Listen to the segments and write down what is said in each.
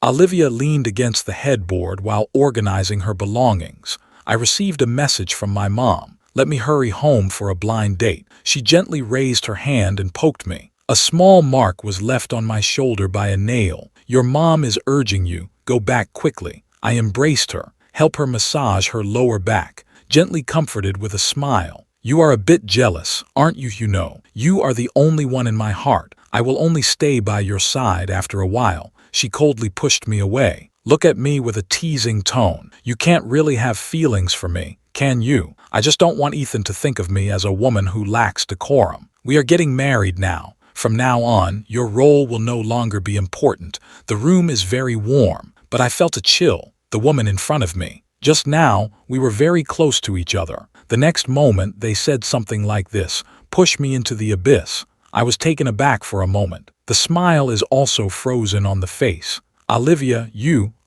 Olivia leaned against the headboard while organizing her belongings. I received a message from my mom. Let me hurry home for a blind date. She gently raised her hand and poked me. A small mark was left on my shoulder by a nail. Your mom is urging you. Go back quickly. I embraced her, helped her massage her lower back, gently comforted with a smile. You are a bit jealous, aren't you? You know, you are the only one in my heart. I will only stay by your side after a while. She coldly pushed me away. Look at me with a teasing tone. You can't really have feelings for me, can you? I just don't want Ethan to think of me as a woman who lacks decorum. We are getting married now. From now on, your role will no longer be important. The room is very warm, but I felt a chill. The woman in front of me. Just now, we were very close to each other. The next moment, they said something like this, push me into the abyss. I was taken aback for a moment. The smile is also frozen on the face. Olivia,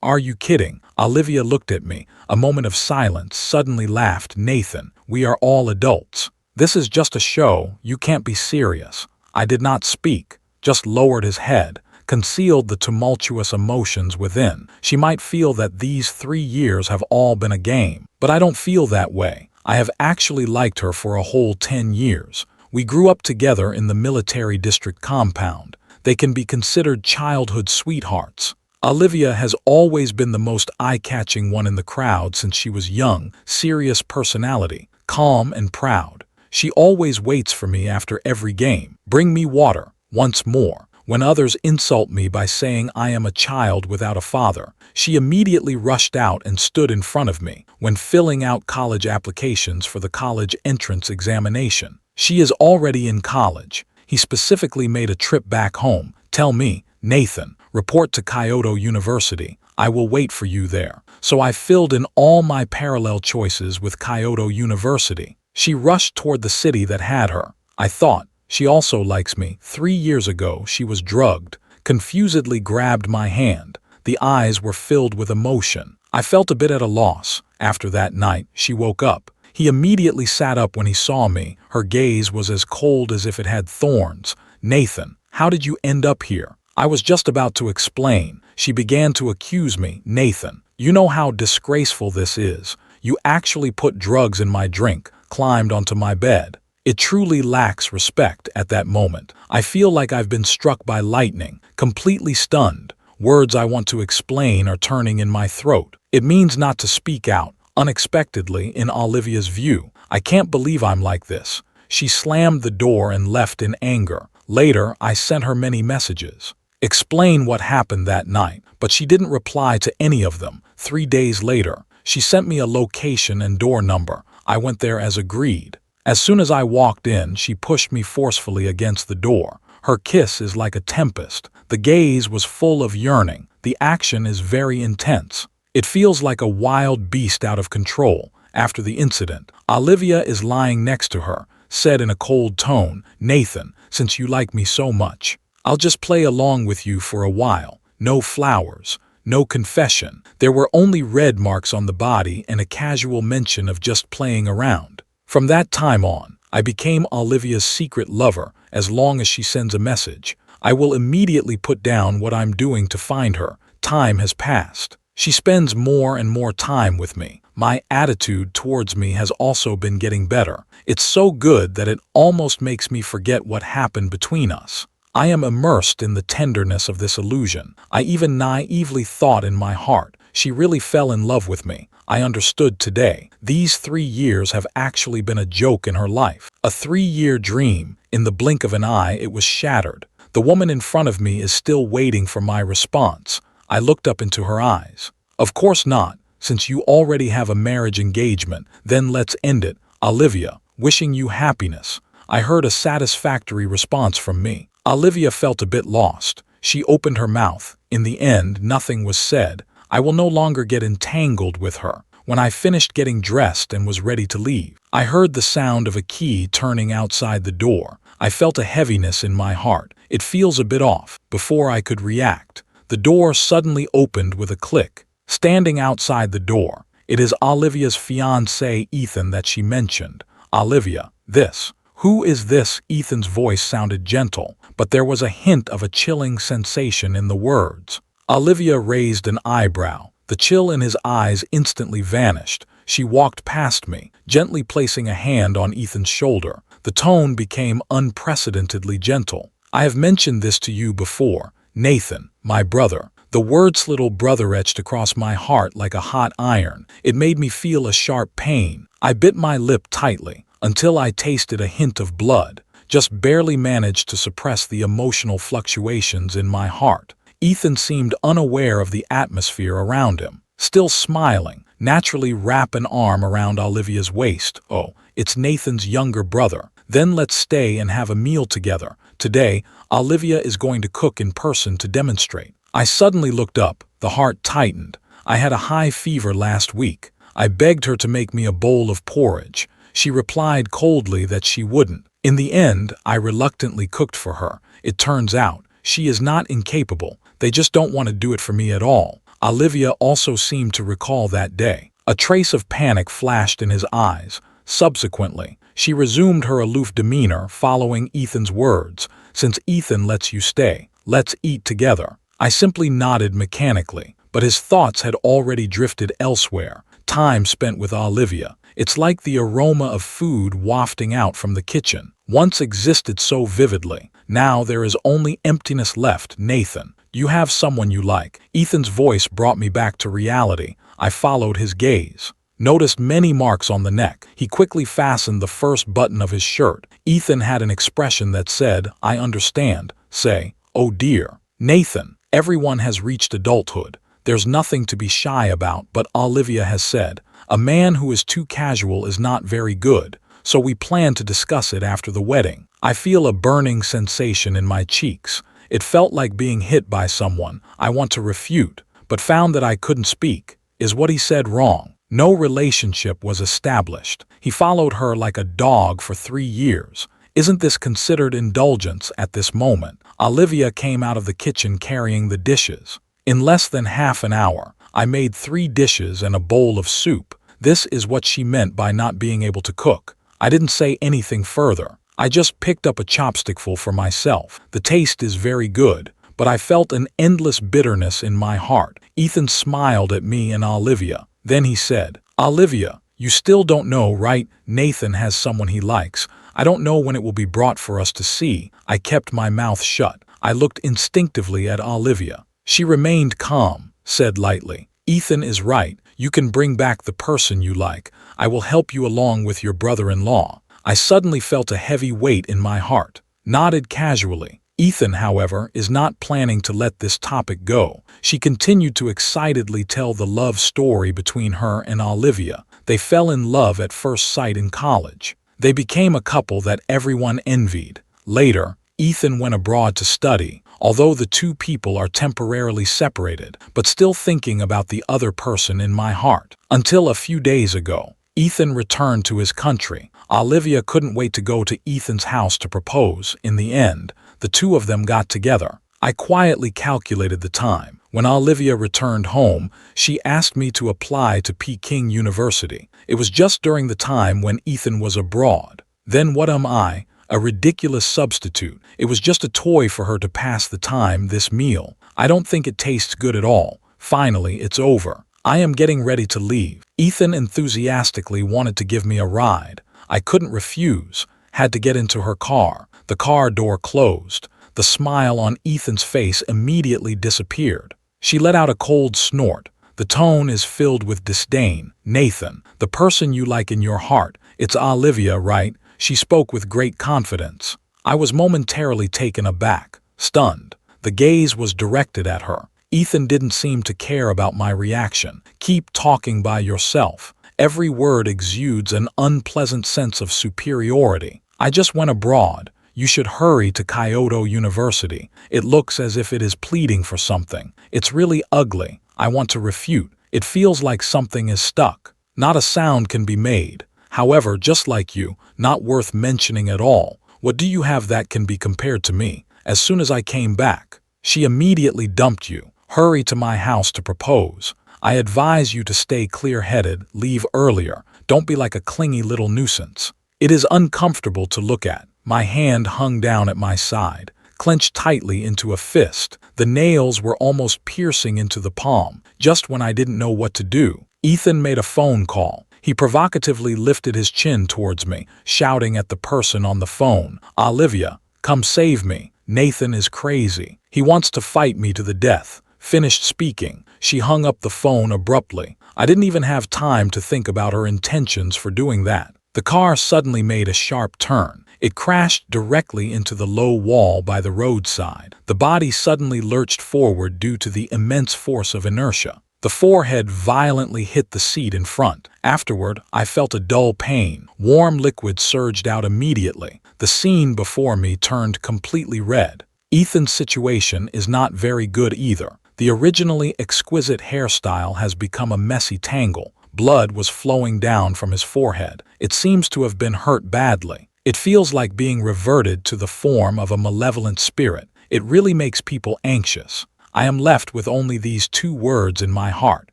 are you kidding? Olivia looked at me. A moment of silence, suddenly laughed. Nathan, we are all adults. This is just a show, you can't be serious. I did not speak, just lowered his head, concealed the tumultuous emotions within. She might feel that these 3 years have all been a game, but I don't feel that way. I have actually liked her for a whole 10 years. We grew up together in the military district compound. They can be considered childhood sweethearts. Olivia has always been the most eye-catching one in the crowd since she was young, serious personality, calm and proud. She always waits for me after every game. Bring me water, once more. When others insult me by saying I am a child without a father, she immediately rushed out and stood in front of me when filling out college applications for the college entrance examination. She is already in college. He specifically made a trip back home. Tell me, Nathan, report to Kyoto University. I will wait for you there. So I filled in all my parallel choices with Kyoto University. She rushed toward the city that had her. I thought, she also likes me. 3 years ago, she was drugged, confusedly grabbed my hand. The eyes were filled with emotion. I felt a bit at a loss. After that night, she woke up. He immediately sat up when he saw me. Her gaze was as cold as if it had thorns. Nathan, how did you end up here? I was just about to explain. She began to accuse me. Nathan, you know how disgraceful this is. You actually put drugs in my drink, climbed onto my bed. It truly lacks respect at that moment. I feel like I've been struck by lightning, completely stunned. Words I want to explain are turning in my throat. It means not to speak out. Unexpectedly, in Olivia's view, I can't believe I'm like this. She slammed the door and left in anger. Later, I sent her many messages. Explain what happened that night, but she didn't reply to any of them. 3 days later, she sent me a location and door number. I went there as agreed. As soon as I walked in, she pushed me forcefully against the door. Her kiss is like a tempest. The gaze was full of yearning. The action is very intense. It feels like a wild beast out of control. After the incident, Olivia is lying next to her, said in a cold tone, Nathan, since you like me so much, I'll just play along with you for a while. No flowers, no confession. There were only red marks on the body and a casual mention of just playing around. From that time on, I became Olivia's secret lover. As long as she sends a message, I will immediately put down what I'm doing to find her. Time has passed. She spends more and more time with me. My attitude towards me has also been getting better. It's so good that it almost makes me forget what happened between us. I am immersed in the tenderness of this illusion. I even naively thought in my heart, she really fell in love with me. I understood today. These 3 years have actually been a joke in her life. A 3-year dream. In the blink of an eye, it was shattered. The woman in front of me is still waiting for my response. I looked up into her eyes. Of course not. Since you already have a marriage engagement, then let's end it. Olivia, wishing you happiness. I heard a satisfactory response from me. Olivia felt a bit lost. She opened her mouth. In the end, nothing was said. I will no longer get entangled with her. When I finished getting dressed and was ready to leave, I heard the sound of a key turning outside the door. I felt a heaviness in my heart. It feels a bit off. Before I could react, the door suddenly opened with a click. Standing outside the door, it is Olivia's fiancé, Ethan, that she mentioned. Olivia, this. Who is this? Ethan's voice sounded gentle, but there was a hint of a chilling sensation in the words. Olivia raised an eyebrow. The chill in his eyes instantly vanished. She walked past me, gently placing a hand on Ethan's shoulder. The tone became unprecedentedly gentle. I have mentioned this to you before. Nathan, my brother. The words little brother etched across my heart like a hot iron. It made me feel a sharp pain. I bit my lip tightly until I tasted a hint of blood. Just barely managed to suppress the emotional fluctuations in my heart. Ethan seemed unaware of the atmosphere around him. Still smiling, naturally wrap an arm around Olivia's waist. Oh, it's Nathan's younger brother. Then let's stay and have a meal together. Today, Olivia is going to cook in person to demonstrate. I suddenly looked up. The heart tightened. I had a high fever last week. I begged her to make me a bowl of porridge. She replied coldly that she wouldn't. In the end, I reluctantly cooked for her. It turns out, she is not incapable. They just don't want to do it for me at all. Olivia also seemed to recall that day. A trace of panic flashed in his eyes. Subsequently, she resumed her aloof demeanor following Ethan's words. Since Ethan lets you stay, let's eat together. I simply nodded mechanically, but his thoughts had already drifted elsewhere. Time spent with Olivia. It's like the aroma of food wafting out from the kitchen. Once existed so vividly. Now there is only emptiness left. Nathan, you have someone you like. Ethan's voice brought me back to reality. I followed his gaze. Noticed many marks on the neck. He quickly fastened the first button of his shirt. Ethan had an expression that said, I understand. Say, oh dear. Nathan, everyone has reached adulthood. There's nothing to be shy about, but Olivia has said, a man who is too casual is not very good, so we plan to discuss it after the wedding. I feel a burning sensation in my cheeks. It felt like being hit by someone. I want to refute, but found that I couldn't speak. Is what he said wrong? No relationship was established. He followed her like a dog for 3 years. Isn't this considered indulgence at this moment? Olivia came out of the kitchen carrying the dishes. In less than half an hour, I made 3 dishes and a bowl of soup. This is what she meant by not being able to cook. I didn't say anything further. I just picked up a chopstickful for myself. The taste is very good, but I felt an endless bitterness in my heart. Ethan smiled at me and Olivia. Then he said, Olivia, you still don't know, right? Nathan has someone he likes. I don't know when it will be brought for us to see. I kept my mouth shut. I looked instinctively at Olivia. She remained calm, said lightly, Ethan is right. You can bring back the person you like. I will help you along with your brother-in-law. I suddenly felt a heavy weight in my heart. Nodded casually. Ethan, however, is not planning to let this topic go. She continued to excitedly tell the love story between her and Olivia. They fell in love at first sight in college. They became a couple that everyone envied. Later, Ethan went abroad to study, although the two people are temporarily separated, but still thinking about the other person in my heart. Until a few days ago, Ethan returned to his country. Olivia couldn't wait to go to Ethan's house to propose. In the end, the two of them got together. I quietly calculated the time. When Olivia returned home, she asked me to apply to Peking University. It was just during the time when Ethan was abroad. Then what am I? A ridiculous substitute. It was just a toy for her to pass the time. This meal, I don't think it tastes good at all. Finally, it's over. I am getting ready to leave. Ethan enthusiastically wanted to give me a ride. I couldn't refuse. Had to get into her car. The car door closed. The smile on Ethan's face immediately disappeared. She let out a cold snort. The tone is filled with disdain. Nathan, the person you like in your heart. It's Olivia, right? She spoke with great confidence. I was momentarily taken aback, stunned. The gaze was directed at her. Ethan didn't seem to care about my reaction. Keep talking by yourself. Every word exudes an unpleasant sense of superiority. I just went abroad. You should hurry to Kyoto University. It looks as if it is pleading for something. It's really ugly. I want to refute. It feels like something is stuck. Not a sound can be made. However, just like you, not worth mentioning at all. What do you have that can be compared to me? As soon as I came back, she immediately dumped you. Hurry to my house to propose. I advise you to stay clear-headed, leave earlier. Don't be like a clingy little nuisance. It is uncomfortable to look at. My hand hung down at my side. clenched tightly into a fist. The nails were almost piercing into the palm. Just when I didn't know what to do, Ethan made a phone call. He provocatively lifted his chin towards me, shouting at the person on the phone, "Olivia, come save me. Nathan is crazy. He wants to fight me to the death." Finished speaking, she hung up the phone abruptly. I didn't even have time to think about her intentions for doing that. The car suddenly made a sharp turn. It crashed directly into the low wall by the roadside. The body suddenly lurched forward due to the immense force of inertia. The forehead violently hit the seat in front. Afterward, I felt a dull pain. Warm liquid surged out immediately. The scene before me turned completely red. Ethan's situation is not very good either. The originally exquisite hairstyle has become a messy tangle. Blood was flowing down from his forehead. It seems to have been hurt badly. It feels like being reverted to the form of a malevolent spirit. It really makes people anxious. I am left with only these two words in my heart: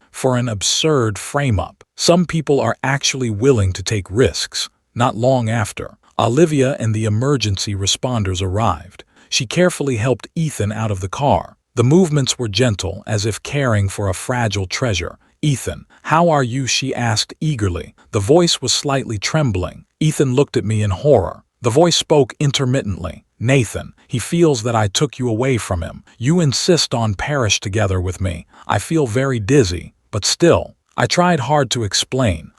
for an absurd frame-up. Some people are actually willing to take risks. Not long after, Olivia and the emergency responders arrived. She carefully helped Ethan out of the car. The movements were gentle, as if caring for a fragile treasure. "Ethan, how are you?" she asked eagerly. The voice was slightly trembling. Ethan looked at me in horror. The voice spoke intermittently. "Nathan, he feels that I took you away from him. You insist on perish together with me. I feel very dizzy, but still." I tried hard to explain.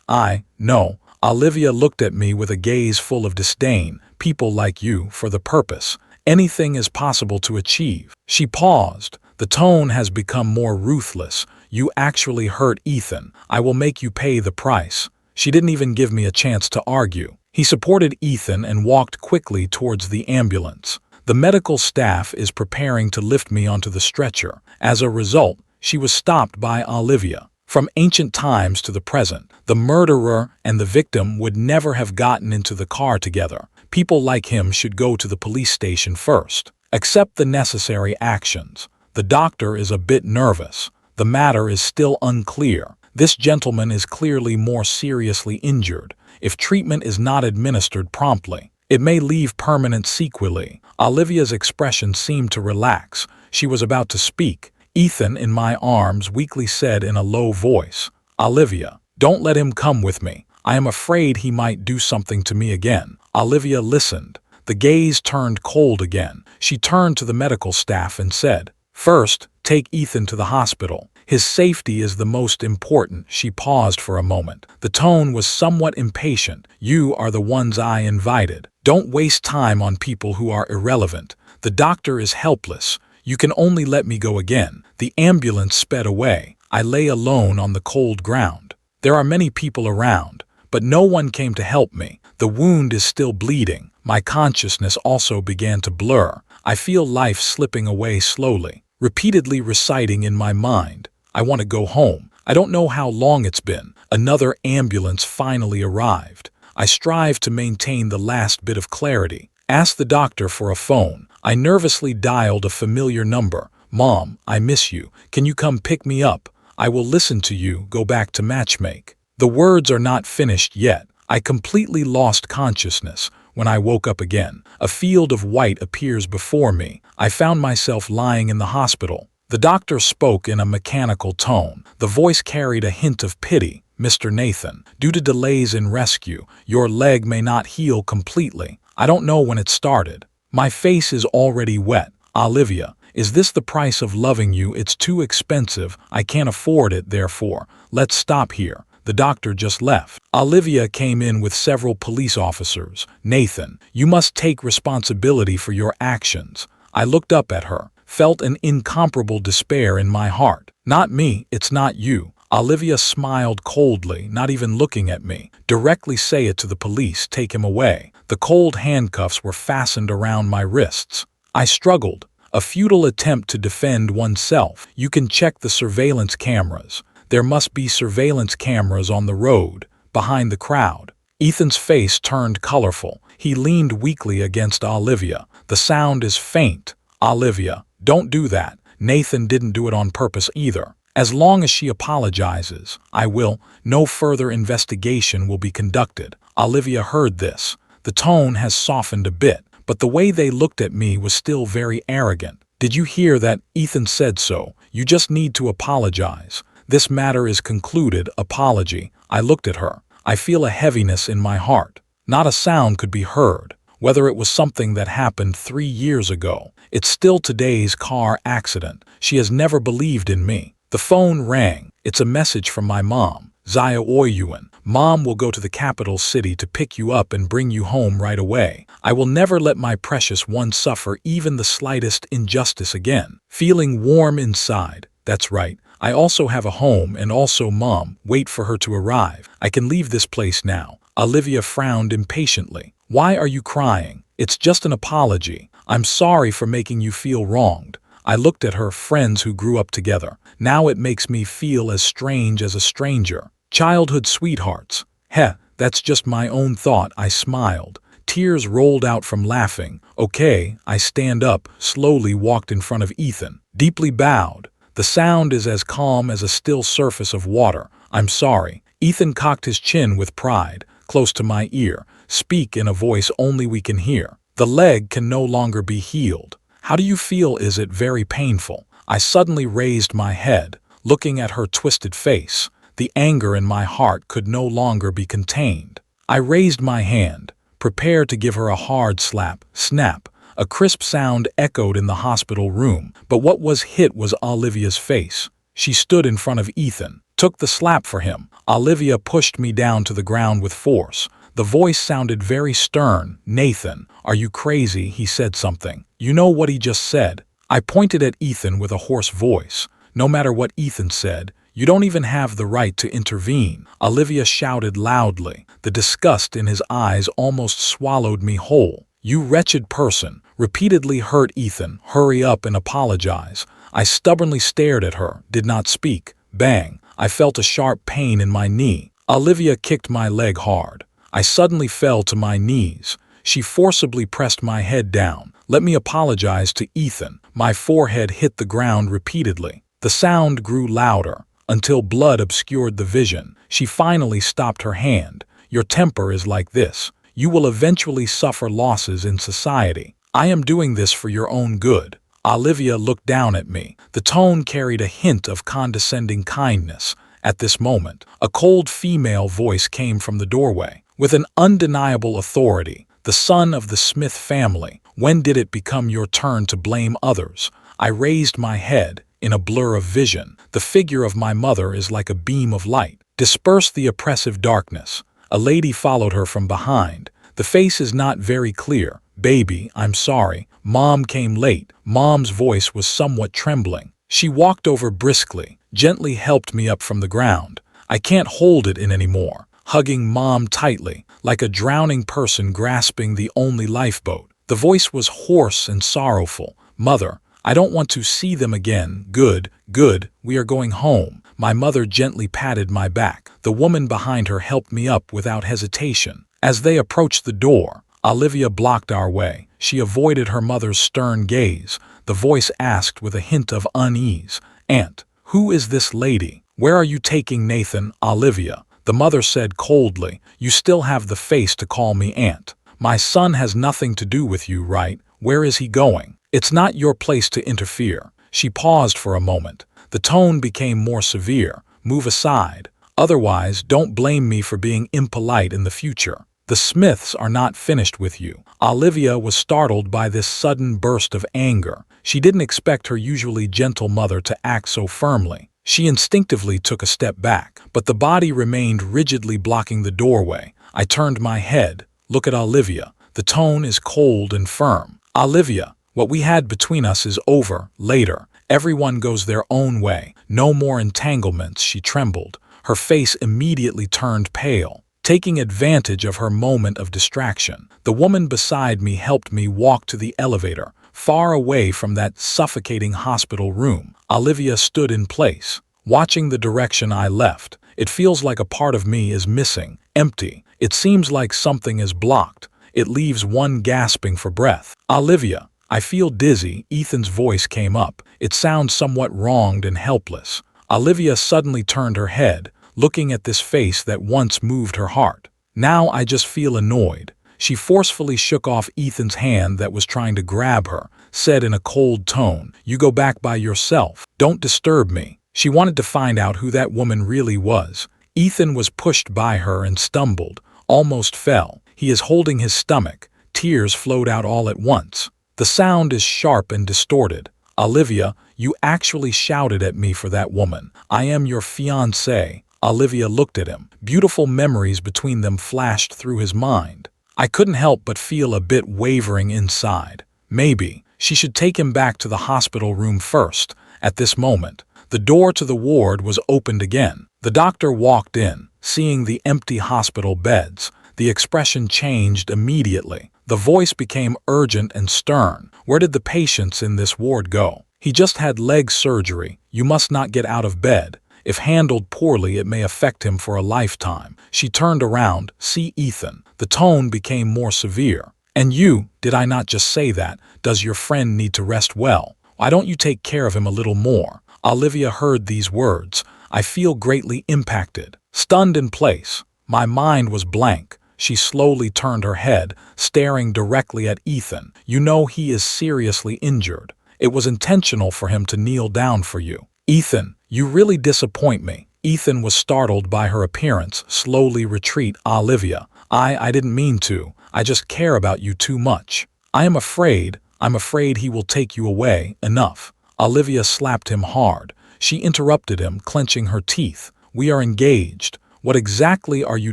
No. Olivia looked at me with a gaze full of disdain. "People like you, for the purpose. Anything is possible to achieve." She paused. The tone has become more ruthless. "You actually hurt Ethan. I will make you pay the price." She didn't even give me a chance to argue. He supported Ethan and walked quickly towards the ambulance. The medical staff is preparing to lift me onto the stretcher. As a result, she was stopped by Olivia. From ancient times to the present, the murderer and the victim would never have gotten into the car together. People like him should go to the police station first. Accept the necessary actions. The doctor is a bit nervous. The matter is still unclear. This gentleman is clearly more seriously injured. If treatment is not administered promptly, it may leave permanent sequelae. Olivia's expression seemed to relax. She was about to speak. Ethan, in my arms, weakly said in a low voice, "Olivia, don't let him come with me. I am afraid he might do something to me again." Olivia listened. The gaze turned cold again. She turned to the medical staff and said, "First, take Ethan to the hospital. His safety is the most important." She paused for a moment. The tone was somewhat impatient. "You are the ones I invited. Don't waste time on people who are irrelevant. The doctor is helpless. You can only let me go again." The ambulance sped away. I lay alone on the cold ground. There are many people around, but no one came to help me. The wound is still bleeding. My consciousness also began to blur. I feel life slipping away slowly, repeatedly reciting in my mind, "I want to go home." I don't know how long it's been. Another ambulance finally arrived. I strive to maintain the last bit of clarity. Asked the doctor for a phone. I nervously dialed a familiar number. "Mom, I miss you. Can you come pick me up? I will listen to you go back to matchmake." The words are not finished yet. I completely lost consciousness. When I woke up again, a field of white appears before me. I found myself lying in the hospital. The doctor spoke in a mechanical tone. The voice carried a hint of pity. "Mr. Nathan, due to delays in rescue, your leg may not heal completely. I don't know when it started." My face is already wet. "Olivia, is this the price of loving you? It's too expensive. I can't afford it, therefore. Let's stop here." The doctor just left. Olivia came in with several police officers. "Nathan, you must take responsibility for your actions." I looked up at her, felt an incomparable despair in my heart. "Not me, it's not you." Olivia smiled coldly, not even looking at me. "Directly say it to the police, take him away." The cold handcuffs were fastened around my wrists. I struggled. A futile attempt to defend oneself. "You can check the surveillance cameras. There must be surveillance cameras on the road, behind the crowd." Ethan's face turned colorful. He leaned weakly against Olivia. "The sound is faint." "Olivia, don't do that. Nathan didn't do it on purpose either. As long as she apologizes, I will. No further investigation will be conducted." Olivia heard this. The tone has softened a bit. but the way they looked at me was still very arrogant. "Did you hear that? Ethan said so. You just need to apologize. This matter is concluded. Apology." I looked at her. I feel a heaviness in my heart. Not a sound could be heard. Whether it was something that happened 3 years ago, it's still today's car accident. She has never believed in me. The phone rang. It's a message from my mom. "Zaya Oyuan, Mom will go to the capital city to pick you up and bring you home right away. I will never let my precious one suffer even the slightest injustice again." Feeling warm inside. That's right. I also have a home, and also Mom, wait for her to arrive. I can leave this place now. Olivia frowned impatiently. "Why are you crying? It's just an apology. I'm sorry for making you feel wronged." I looked at her. Friends who grew up together. Now it makes me feel as strange as a stranger. Childhood sweethearts. Heh, that's just my own thought. I smiled. Tears rolled out from laughing. "Okay." I stand up, slowly walked in front of Ethan, deeply bowed. The sound is as calm as a still surface of water. "I'm sorry." Ethan cocked his chin with pride, close to my ear. "Speak in a voice only we can hear." "The leg can no longer be healed." "How do you feel? Is it very painful?" I suddenly raised my head, looking at her twisted face. The anger in my heart could no longer be contained. I raised my hand, prepared to give her a hard slap. Snap! A crisp sound echoed in the hospital room, but what was hit was Olivia's face. She stood in front of Ethan, took the slap for him. Olivia pushed me down to the ground with force. The voice sounded very stern. "Nathan, are you crazy?" He said something. "You know what he just said?" I pointed at Ethan with a hoarse voice. "No matter what Ethan said, you don't even have the right to intervene." Olivia shouted loudly. The disgust in his eyes almost swallowed me whole. "You wretched person, repeatedly hurt Ethan. Hurry up and apologize." I stubbornly stared at her, did not speak. Bang! I felt a sharp pain in my knee. Olivia kicked my leg hard. I suddenly fell to my knees. She forcibly pressed my head down. "Let me apologize to Ethan." My forehead hit the ground repeatedly. The sound grew louder, until blood obscured the vision. She finally stopped her hand. "Your temper is like this. You will eventually suffer losses in society. I am doing this for your own good." Olivia looked down at me. The tone carried a hint of condescending kindness. At this moment, a cold female voice came from the doorway. With an undeniable authority, "The son of the Smith family, when did it become your turn to blame others?" I raised my head. In a blur of vision, the figure of my mother is like a beam of light. Disperse the oppressive darkness. A lady followed her from behind. The face is not very clear. "Baby, I'm sorry. Mom came late." Mom's voice was somewhat trembling. She walked over briskly, gently helped me up from the ground. I can't hold it in anymore. Hugging Mom tightly, like a drowning person grasping the only lifeboat. The voice was hoarse and sorrowful. "Mother, I don't want to see them again." "Good, good, we are going home." My mother gently patted my back. The woman behind her helped me up without hesitation. As they approached the door, Olivia blocked our way. She avoided her mother's stern gaze. The voice asked with a hint of unease, "Aunt, who is this lady? Where are you taking Nathan?" "Olivia," the mother said coldly, "you still have the face to call me aunt. My son has nothing to do with you, right? Where is he going? It's not your place to interfere." She paused for a moment. The tone became more severe. "Move aside. Otherwise, don't blame me for being impolite in the future. The Smiths are not finished with you." Olivia was startled by this sudden burst of anger. She didn't expect her usually gentle mother to act so firmly. She instinctively took a step back, but the body remained rigidly blocking the doorway. I turned my head. Look at Olivia. The tone is cold and firm. "Olivia, what we had between us is over. Later. Everyone goes their own way. No more entanglements." She trembled. Her face immediately turned pale. Taking advantage of her moment of distraction, the woman beside me helped me walk to the elevator, far away from that suffocating hospital room. Olivia stood in place, watching the direction I left. "It feels like a part of me is missing, empty. It seems like something is blocked. It leaves one gasping for breath." "Olivia, I feel dizzy." Ethan's voice came up. It sounds somewhat wronged and helpless. Olivia suddenly turned her head, looking at this face that once moved her heart. "Now I just feel annoyed." She forcefully shook off Ethan's hand that was trying to grab her, said in a cold tone, "You go back by yourself. Don't disturb me." She wanted to find out who that woman really was. Ethan was pushed by her and stumbled, almost fell. He is holding his stomach. Tears flowed out all at once. The sound is sharp and distorted. "Olivia, you actually shouted at me for that woman. I am your fiancé." Olivia looked at him. Beautiful memories between them flashed through his mind. I couldn't help but feel a bit wavering inside. Maybe she should take him back to the hospital room first. At this moment, the door to the ward was opened again. The doctor walked in, seeing the empty hospital beds. The expression changed immediately. The voice became urgent and stern. "Where did the patients in this ward go? He just had leg surgery. You must not get out of bed. If handled poorly, it may affect him for a lifetime." She turned around. "See Ethan." The tone became more severe. "And you, did I not just say that? Does your friend need to rest well? Why don't you take care of him a little more?" Olivia heard these words. "I feel greatly impacted." Stunned in place, my mind was blank. She slowly turned her head, staring directly at Ethan. "You know he is seriously injured. It was intentional for him to kneel down for you." "Ethan, you really disappoint me." Ethan was startled by her appearance. "Slowly retreat, Olivia. I didn't mean to. I just care about you too much. I'm afraid he will take you away." "Enough." Olivia slapped him hard. She interrupted him, clenching her teeth. "We are engaged. What exactly are you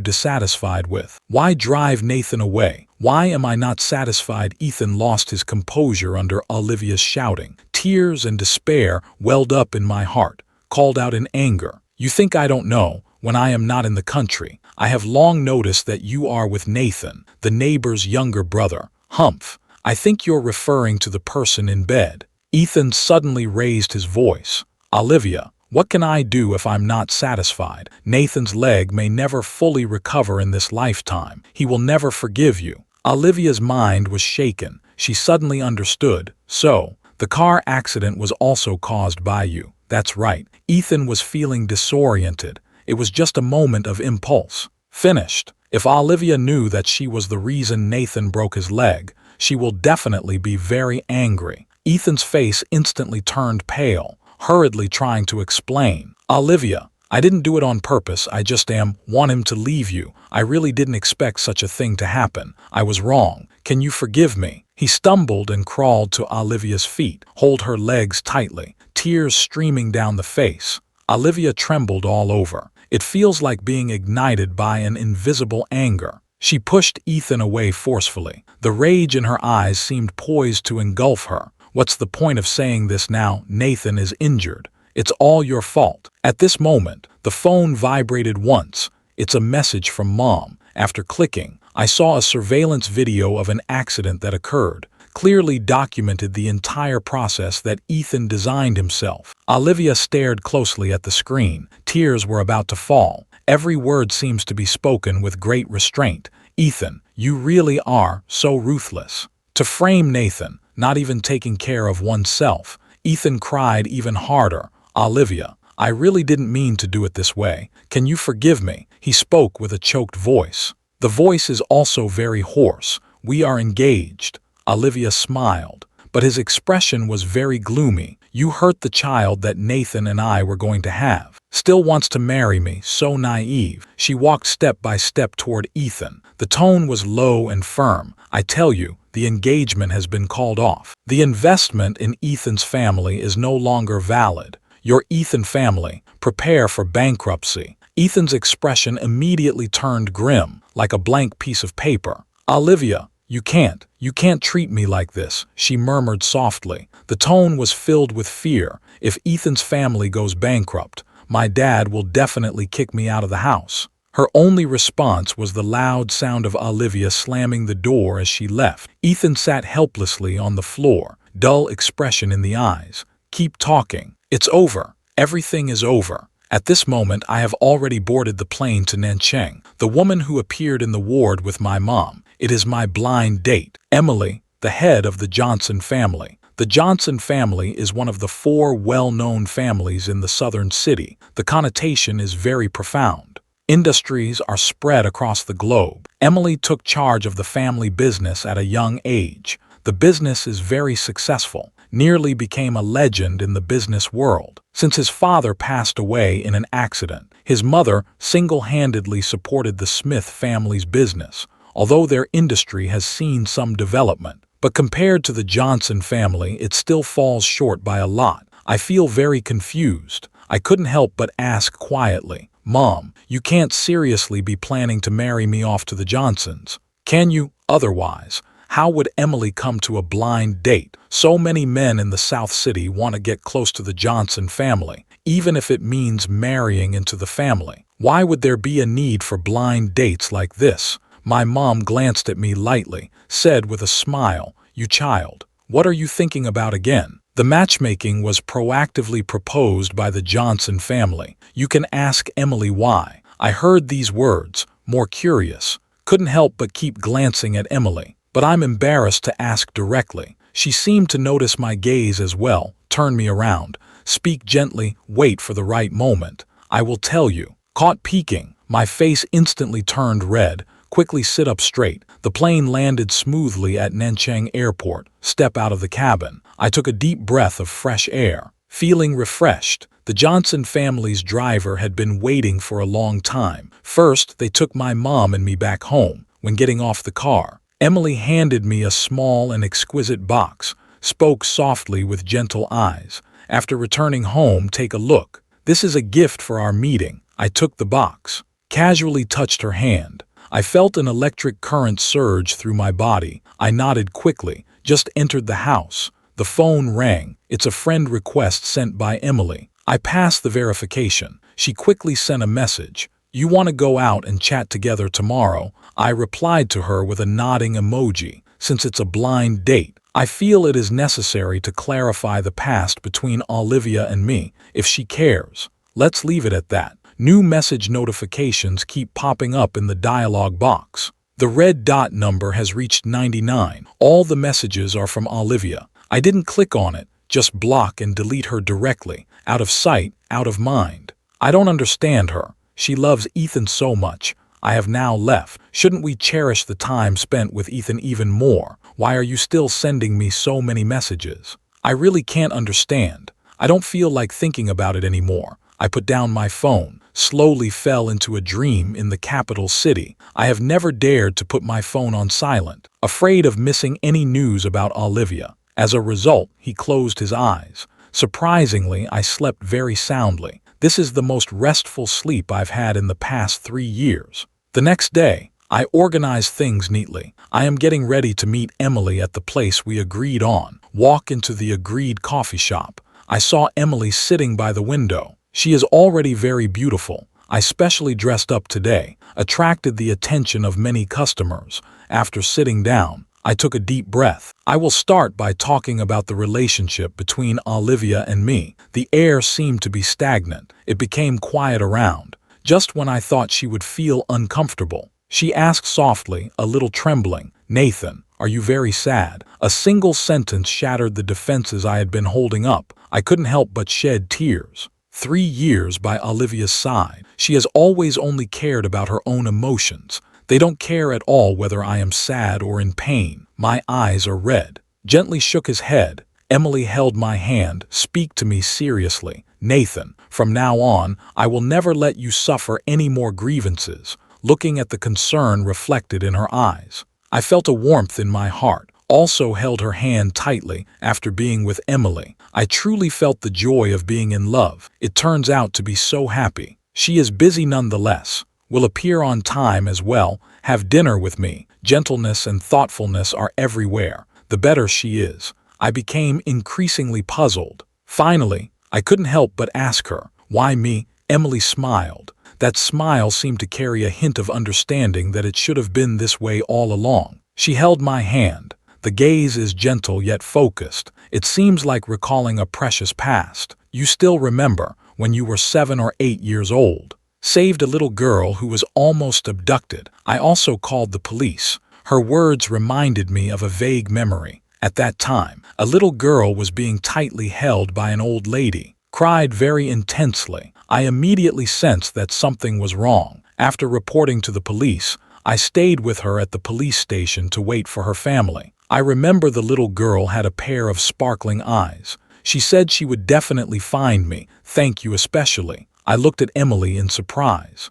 dissatisfied with? Why drive Nathan away? Why am I not satisfied?" Ethan lost his composure under Olivia's shouting. Tears and despair welled up in my heart, called out in anger. "You think I don't know? When I am not in the country, I have long noticed that you are with Nathan, the neighbor's younger brother. Humph. I think you're referring to the person in bed." Ethan suddenly raised his voice. "Olivia, what can I do if I'm not satisfied? Nathan's leg may never fully recover in this lifetime. He will never forgive you." Olivia's mind was shaken. She suddenly understood. "So, the car accident was also caused by you." "That's right." Ethan was feeling disoriented. It was just a moment of impulse. Finished. If Olivia knew that she was the reason Nathan broke his leg, she will definitely be very angry. Ethan's face instantly turned pale, hurriedly trying to explain. "Olivia, I didn't do it on purpose. I just want him to leave you. I really didn't expect such a thing to happen. I was wrong. Can you forgive me?" He stumbled and crawled to Olivia's feet, hold her legs tightly, tears streaming down the face. Olivia trembled all over. It feels like being ignited by an invisible anger. She pushed Ethan away forcefully. The rage in her eyes seemed poised to engulf her. "What's the point of saying this now? Nathan is injured. It's all your fault." At this moment, the phone vibrated once. "It's a message from Mom." After clicking, I saw a surveillance video of an accident that occurred, clearly documented the entire process that Ethan designed himself. Olivia stared closely at the screen. Tears were about to fall. Every word seems to be spoken with great restraint. "Ethan, you really are so ruthless. To frame Nathan, not even taking care of oneself." Ethan cried even harder. "Olivia, I really didn't mean to do it this way. Can you forgive me?" He spoke with a choked voice. The voice is also very hoarse. "We are engaged." Olivia smiled, but his expression was very gloomy. "You hurt the child that Nathan and I were going to have. Still wants to marry me, so naive." She walked step by step toward Ethan. The tone was low and firm. "I tell you, the engagement has been called off. The investment in Ethan's family is no longer valid. Your Ethan family, prepare for bankruptcy." Ethan's expression immediately turned grim, like a blank piece of paper. "Olivia, you can't treat me like this," she murmured softly. The tone was filled with fear. "If Ethan's family goes bankrupt, my dad will definitely kick me out of the house." Her only response was the loud sound of Olivia slamming the door as she left. Ethan sat helplessly on the floor, dull expression in the eyes. "Keep talking. It's over. Everything is over." At this moment, I have already boarded the plane to Nanchang. The woman who appeared in the ward with my mom. It is my blind date. Emily, the head of the Johnson family. The Johnson family is one of the 4 well-known families in the southern city. The connotation is very profound. Industries are spread across the globe. Emily took charge of the family business at a young age. The business is very successful, nearly became a legend in the business world. Since his father passed away in an accident, his mother single-handedly supported the Smith family's business, although their industry has seen some development. But compared to the Johnson family, it still falls short by a lot. I feel very confused. I couldn't help but ask quietly, "Mom, you can't seriously be planning to marry me off to the Johnsons, can you? Otherwise, how would Emily come to a blind date? So many men in the South City want to get close to the Johnson family, even if it means marrying into the family. Why would there be a need for blind dates like this?" My mom glanced at me lightly, said with a smile, "You child, what are you thinking about again?" The matchmaking was proactively proposed by the Johnson family. You can ask Emily why. I heard these words, more curious. Couldn't help but keep glancing at Emily, but I'm embarrassed to ask directly. She seemed to notice my gaze as well, turn me around, speak gently, wait for the right moment. I will tell you. Caught peeking, my face instantly turned red. Quickly sit up straight. The plane landed smoothly at Nanchang Airport. Step out of the cabin. I took a deep breath of fresh air, feeling refreshed. The Johnson family's driver had been waiting for a long time. First, they took my mom and me back home. When getting off the car, Emily handed me a small and exquisite box, spoke softly with gentle eyes. After returning home, take a look. This is a gift for our meeting. I took the box, casually touched her hand. I felt an electric current surge through my body. I nodded quickly, just entered the house. The phone rang. It's a friend request sent by Emily. I passed the verification. She quickly sent a message. "You want to go out and chat together tomorrow?" I replied to her with a nodding emoji. Since it's a blind date, I feel it is necessary to clarify the past between Olivia and me, if she cares. Let's leave it at that. New message notifications keep popping up in the dialog box. The red dot number has reached 99. All the messages are from Olivia. I didn't click on it, just block and delete her directly. Out of sight, out of mind. I don't understand her. She loves Ethan so much. I have now left. Shouldn't we cherish the time spent with Ethan even more? Why are you still sending me so many messages? I really can't understand. I don't feel like thinking about it anymore. I put down my phone, slowly fell into a dream in the capital city. I have never dared to put my phone on silent, afraid of missing any news about Olivia. As a result, he closed his eyes. Surprisingly, I slept very soundly. This is the most restful sleep I've had in the past 3 years. The next day, I organized things neatly. I am getting ready to meet Emily at the place we agreed on. Walk into the agreed coffee shop. I saw Emily sitting by the window. She is already very beautiful. I specially dressed up today, attracted the attention of many customers. After sitting down, I took a deep breath. I will start by talking about the relationship between Olivia and me. The air seemed to be stagnant. It became quiet around. Just when I thought she would feel uncomfortable, she asked softly, a little trembling, "Nathan, are you very sad?" A single sentence shattered the defenses I had been holding up. I couldn't help but shed tears. 3 years by Olivia's side. She has always only cared about her own emotions. They don't care at all whether I am sad or in pain. My eyes are red. Gently shook his head. Emily held my hand. "Speak to me seriously. Nathan, from now on, I will never let you suffer any more grievances." Looking at the concern reflected in her eyes, I felt a warmth in my heart. Also held her hand tightly after being with Emily. I truly felt the joy of being in love. It turns out to be so happy. She is busy nonetheless. Will appear on time as well, have dinner with me. Gentleness and thoughtfulness are everywhere. The better she is. I became increasingly puzzled. Finally, I couldn't help but ask her, "Why me?" Emily smiled. That smile seemed to carry a hint of understanding that it should have been this way all along. She held my hand. The gaze is gentle yet focused. It seems like recalling a precious past. "You still remember when you were 7 or 8 years old. Saved a little girl who was almost abducted. I also called the police." Her words reminded me of a vague memory. At that time, a little girl was being tightly held by an old lady. Cried very intensely. I immediately sensed that something was wrong. After reporting to the police, I stayed with her at the police station to wait for her family. I remember the little girl had a pair of sparkling eyes. She said she would definitely find me, thank you especially. I looked at Emily in surprise.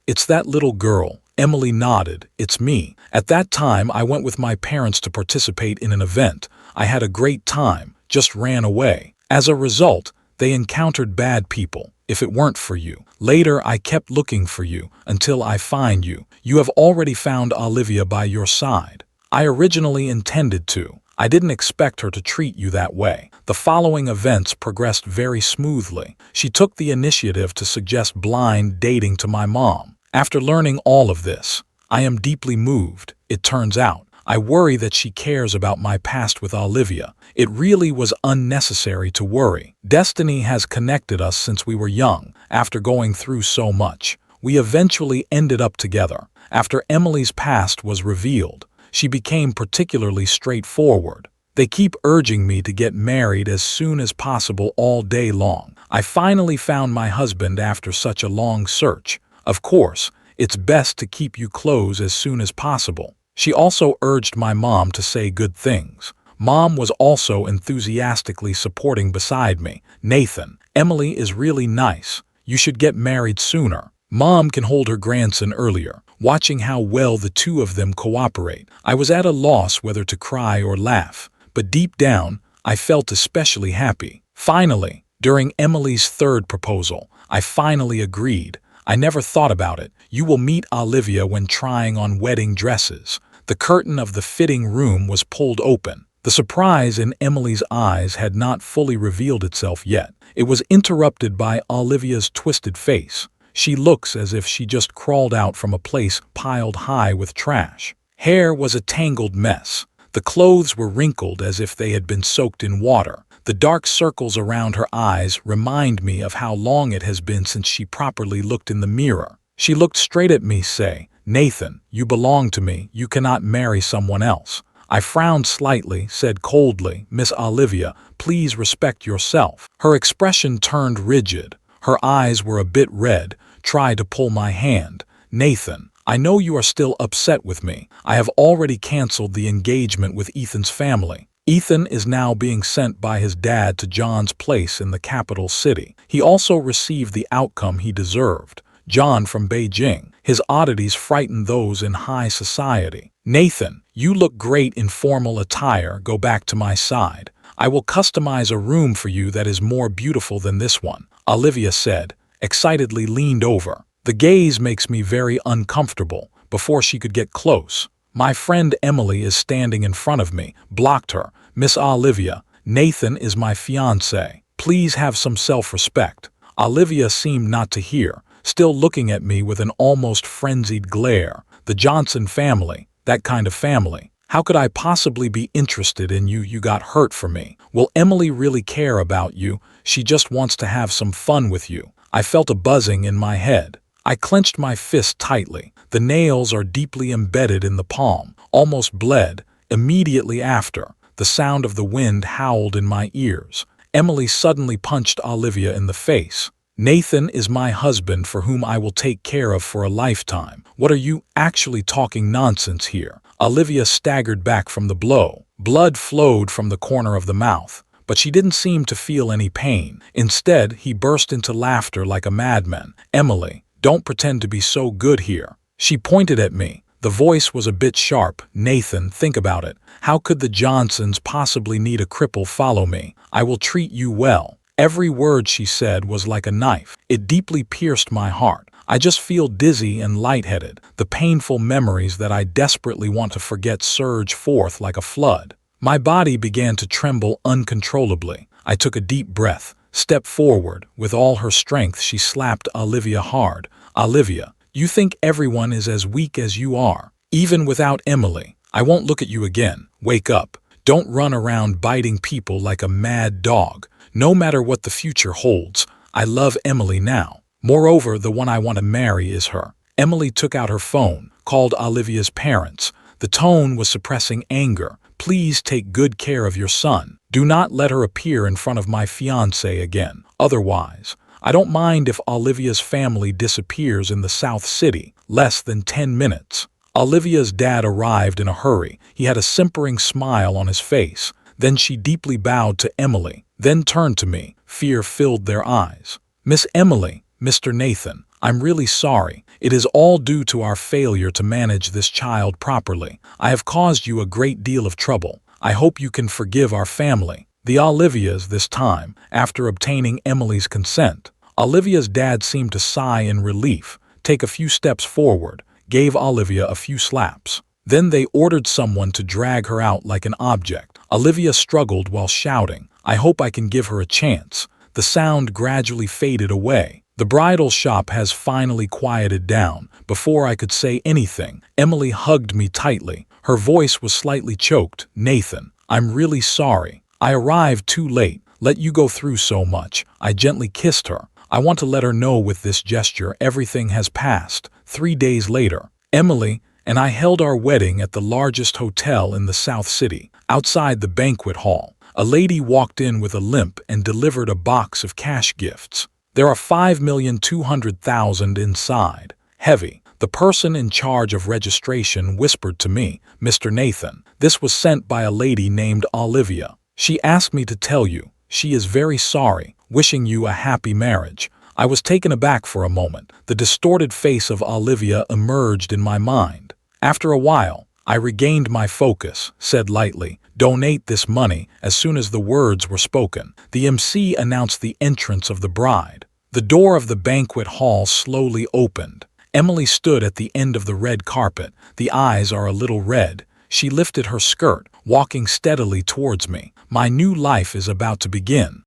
It's that little girl. Emily nodded. It's me. At that time, I went with my parents to participate in an event. I had a great time, just ran away. As a result, they encountered bad people. If it weren't for you. Later, I kept looking for you until I find you. You have already found Olivia by your side. I originally intended to. I didn't expect her to treat you that way. The following events progressed very smoothly. She took the initiative to suggest blind dating to my mom. After learning all of this, I am deeply moved. It turns out, I worry that she cares about my past with Olivia. It really was unnecessary to worry. Destiny has connected us since we were young. After going through so much, we eventually ended up together. After Emily's past was revealed, she became particularly straightforward. They keep urging me to get married as soon as possible all day long. I finally found my husband after such a long search. Of course, it's best to keep you close as soon as possible. She also urged my mom to say good things. Mom was also enthusiastically supporting beside me. Nathan, Emily is really nice. You should get married sooner. Mom can hold her grandson earlier. Watching how well the two of them cooperate, I was at a loss whether to cry or laugh. But deep down, I felt especially happy. Finally, during Emily's third proposal, I finally agreed. I never thought about it. You will meet Olivia when trying on wedding dresses. The curtain of the fitting room was pulled open. The surprise in Emily's eyes had not fully revealed itself yet. It was interrupted by Olivia's twisted face. She looks as if she just crawled out from a place piled high with trash. Hair was a tangled mess. The clothes were wrinkled as if they had been soaked in water. The dark circles around her eyes remind me of how long it has been since she properly looked in the mirror. She looked straight at me, saying, "Nathan, you belong to me. You cannot marry someone else." I frowned slightly, said coldly, "Miss Olivia, please respect yourself." Her expression turned rigid. Her eyes were a bit red, tried to pull my hand. "Nathan, I know you are still upset with me. I have already canceled the engagement with Ethan's family. Ethan is now being sent by his dad to John's place in the capital city. He also received the outcome he deserved. John from Beijing. His oddities frighten those in high society. Nathan, you look great in formal attire. Go back to my side. I will customize a room for you that is more beautiful than this one," Olivia said, excitedly leaned over. The gaze makes me very uncomfortable. Before she could get close, my friend Emily is standing in front of me, blocked her. "Miss Olivia, Nathan is my fiancé. Please have some self-respect." Olivia seemed not to hear, still looking at me with an almost frenzied glare. "The Johnson family, that kind of family. How could I possibly be interested in you? You got hurt for me. Will Emily really care about you? She just wants to have some fun with you." I felt a buzzing in my head. I clenched my fist tightly. The nails are deeply embedded in the palm, almost bled. Immediately after, the sound of the wind howled in my ears. Emily suddenly punched Olivia in the face. "Nathan is my husband for whom I will take care of for a lifetime. What are you actually talking nonsense here?" Olivia staggered back from the blow. Blood flowed from the corner of the mouth, but she didn't seem to feel any pain. Instead, he burst into laughter like a madman. "Emily, don't pretend to be so good here." She pointed at me. The voice was a bit sharp. "Nathan, think about it. How could the Johnsons possibly need a cripple follow me? I will treat you well." Every word she said was like a knife. It deeply pierced my heart. I just feel dizzy and lightheaded. The painful memories that I desperately want to forget surge forth like a flood. My body began to tremble uncontrollably. I took a deep breath, stepped forward. With all her strength, she slapped Olivia hard. "Olivia, you think everyone is as weak as you are. Even without Emily, I won't look at you again. Wake up. Don't run around biting people like a mad dog. No matter what the future holds, I love Emily now. Moreover, the one I want to marry is her." Emily took out her phone, called Olivia's parents. The tone was suppressing anger. "Please take good care of your son. Do not let her appear in front of my fiancé again. Otherwise, I don't mind if Olivia's family disappears in the South City, less than 10 minutes. Olivia's dad arrived in a hurry. He had a simpering smile on his face. Then she deeply bowed to Emily, then turned to me. Fear filled their eyes. Miss Emily, Mr. Nathan, I'm really sorry. It is all due to our failure to manage this child properly. I have caused you a great deal of trouble. I hope you can forgive our family. The Olivias this time, after obtaining Emily's consent. Olivia's dad seemed to sigh in relief, take a few steps forward, gave Olivia a few slaps. Then they ordered someone to drag her out like an object. Olivia struggled while shouting, I hope I can give her a chance. The sound gradually faded away. The bridal shop has finally quieted down. Before I could say anything, Emily hugged me tightly. Her voice was slightly choked. Nathan, I'm really sorry. I arrived too late, let you go through so much. I gently kissed her. I want to let her know with this gesture everything has passed. 3 days later, Emily and I held our wedding at the largest hotel in the South City. Outside the banquet hall, a lady walked in with a limp and delivered a box of cash gifts. There are 5,200,000 inside. Heavy. The person in charge of registration whispered to me, Mr. Nathan, this was sent by a lady named Olivia. She asked me to tell you, she is very sorry, wishing you a happy marriage. I was taken aback for a moment. The distorted face of Olivia emerged in my mind. After a while, I regained my focus, said lightly, donate this money. As soon as the words were spoken, the MC announced the entrance of the bride. The door of the banquet hall slowly opened. Emily stood at the end of the red carpet. The eyes are a little red. She lifted her skirt, walking steadily towards me. My new life is about to begin.